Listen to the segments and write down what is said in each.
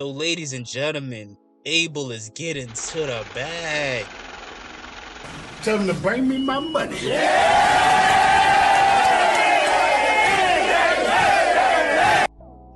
So, ladies and gentlemen, Abel is getting to the bag. Tell them to bring me my money.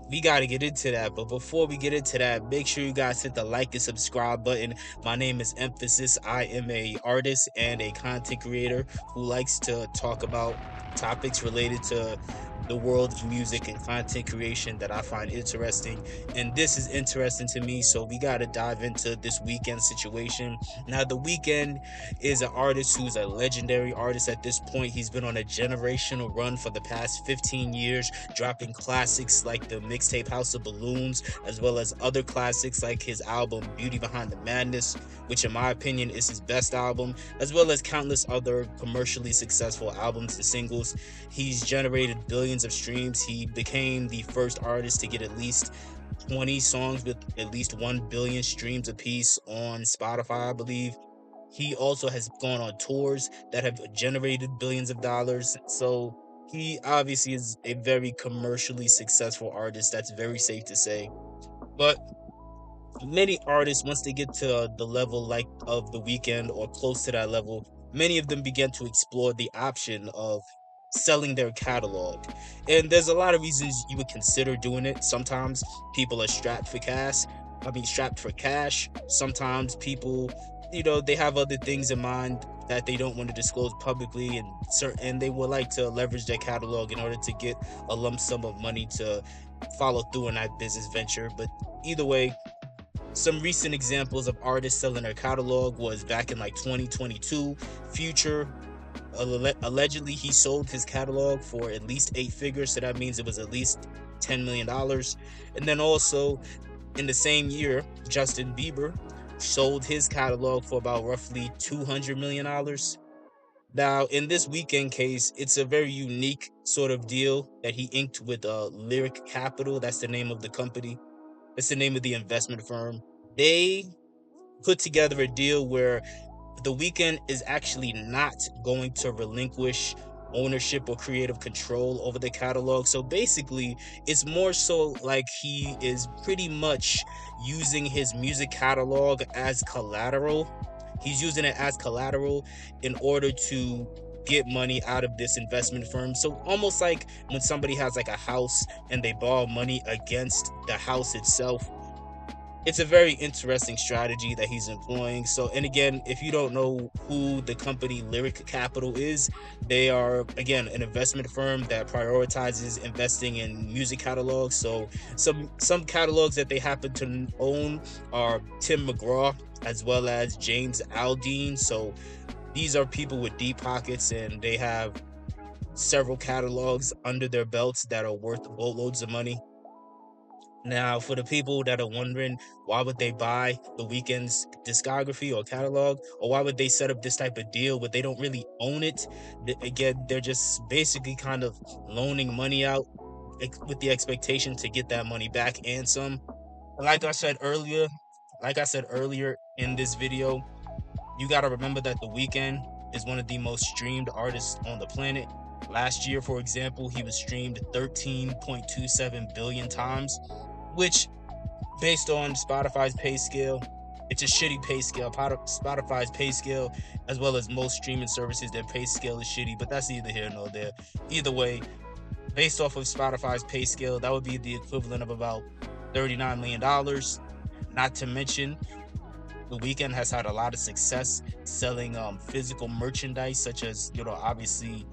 We got to get into that, but before we get into that, make sure you guys hit the like and subscribe button. My name is Mfasis. I am a artist and a content creator who likes to talk about topics related to the world of music and content creation that I find interesting, and this is interesting to me, so we got to dive into this Weeknd situation. Now, the Weeknd is an artist who's a legendary artist at this point. He's been on a generational run for the past 15 years, dropping classics like the mixtape House of Balloons, as well as other classics like his album Beauty Behind the Madness, which in my opinion is his best album, as well as countless other commercially successful albums and singles. He's generated billions of streams. He became the first artist to get at least 20 songs with at least 1 billion streams apiece on Spotify, I believe. He also has gone on tours that have generated billions of dollars. So he obviously is a very commercially successful artist. That's very safe to say. But many artists, once they get to the level like of The Weeknd or close to that level, many of them begin to explore the option of selling their catalog. And there's a lot of reasons you would consider doing it. Sometimes people are strapped for cash. Strapped for cash. Sometimes people, they have other things in mind that they don't want to disclose publicly, and they would like to leverage their catalog in order to get a lump sum of money to follow through on that business venture. But either way, some recent examples of artists selling their catalog was back in like 2022. Future, allegedly he sold his catalog for at least 8 figures, so that means it was at least $10 million. And then also in the same year, Justin Bieber sold his catalog for about roughly $200 million. Now, in this Weeknd case, it's a very unique sort of deal that he inked with Lyric Capital. That's the name of the company. It's the name of the investment firm. They put together a deal where The Weeknd is actually not going to relinquish ownership or creative control over the catalog. So basically, it's more so like he is pretty much using his music catalog as collateral. He's using it as collateral in order to get money out of this investment firm. So almost like when somebody has like a house and they borrow money against the house itself. It's a very interesting strategy that he's employing. So, and again, if you don't know who the company Lyric Capital is, they are, again, an investment firm that prioritizes investing in music catalogs. So some catalogs that they happen to own are Tim McGraw as well as James Aldean. So these are people with deep pockets, and they have several catalogs under their belts that are worth boatloads of money. Now, for the people that are wondering, why would they buy The Weeknd's discography or catalog, or why would they set up this type of deal where they don't really own it? Again, they're just basically kind of loaning money out with the expectation to get that money back and some. Like I said earlier, in this video, you got to remember that The Weeknd is one of the most streamed artists on the planet. Last year, for example, he was streamed 13.27 billion times, which, based on Spotify's pay scale, it's a shitty pay scale. Spotify's pay scale, as well as most streaming services, their pay scale is shitty, but that's neither here nor there. Either way, based off of Spotify's pay scale, that would be the equivalent of about $39 million. Not to mention, The Weeknd has had a lot of success selling physical merchandise, such as, obviously,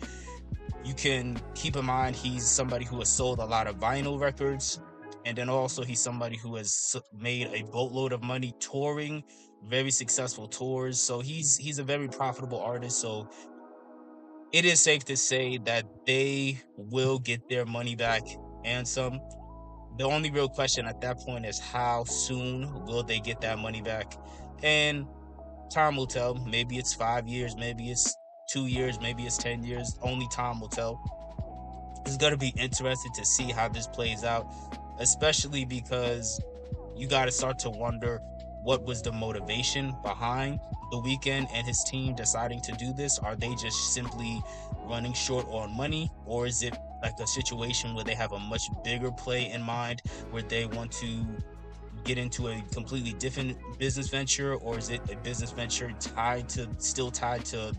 you can keep in mind he's somebody who has sold a lot of vinyl records. And then also he's somebody who has made a boatload of money touring, very successful tours. So he's a very profitable artist. So it is safe to say that they will get their money back and some. The only real question at that point is how soon will they get that money back? And time will tell. Maybe it's 5 years, maybe it's 2 years, maybe it's 10 years. Only time will tell. It's going to be interesting to see how this plays out, especially because you got to start to wonder what was the motivation behind The Weeknd and his team deciding to do this. Are they just simply running short on money, or is it like a situation where they have a much bigger play in mind, where they want to get into a completely different business venture, or is it a business venture still tied to